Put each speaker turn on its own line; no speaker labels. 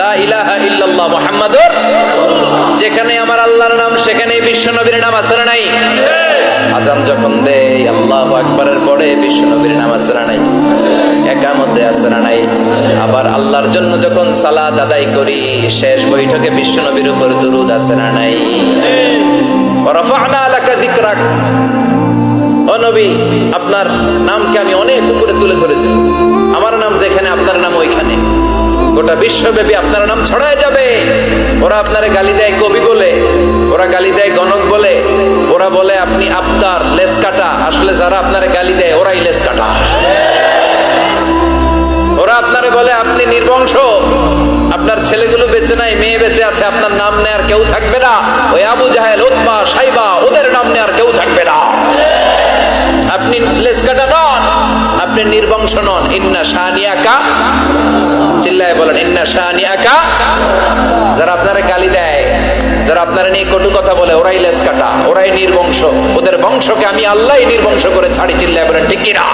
লা ইলাহা ইল্লাল্লাহ মুহাম্মাদুর, যেখানে আমার আল্লাহর নাম সেখানেই বিশ্ব নবীর নাম আছে না নাই? আজান যখন দেয় আল্লাহু আকবারের পরে বিশ্ব নবীর নাম আছে না নাই? একামতে আছে না নাই? আবার আল্লাহর জন্য যখন সালাত আদায় করি শেষ বৈঠকে বিশ্ব নবীর উপর দুরূদ আছে না নাই? ওয়া রাফা'না লাকা যিকরাক, ও নবী আপনার নামকে আমি অনেক উপরে তুলে ধরেছি। আমার নাম যেখানে আপনার নাম ওইখানে, গোটা বিশ্বব্যাপী আপনার নাম ছড়ায় যাবে। ওরা আপনারে গালি দেয় কবি বলে, ওরা গালি দেয় গণক বলে, ওরা বলে আপনি আফতার লেস কাটা। আসলে যারা আপনারে গালি দেয় ওরাই লেস কাটা। ওরা আপনারে বলে আপনি নির্বংশ, আপনার ছেলেগুলো বেঁচে নাই, মেয়ে বেঁচে আছে, আপনার নাম নেয়ার কেউ থাকবে না। ওই আবু জাহেল, উতবা, সাইবা, ওদের নাম নেয়ার কেউ থাকবে না। আপনি লেসকাটা নন, আপনি নির্বংশ নন। ইন্না শানিয়াকা, চিল্লায় বলেন ইন্না শানিয়াকা। যারা আপনারে গালি দেয়, যারা আপনারা নিয়ে কটু কথা বলে, ওরাই লেসকাটা, ওরাই নির্বংশ। ওদের বংশকে আমি আল্লাহই নির্বংশ করে ছাড়ি। চিল্লায় বলেন ঠিক কিনা?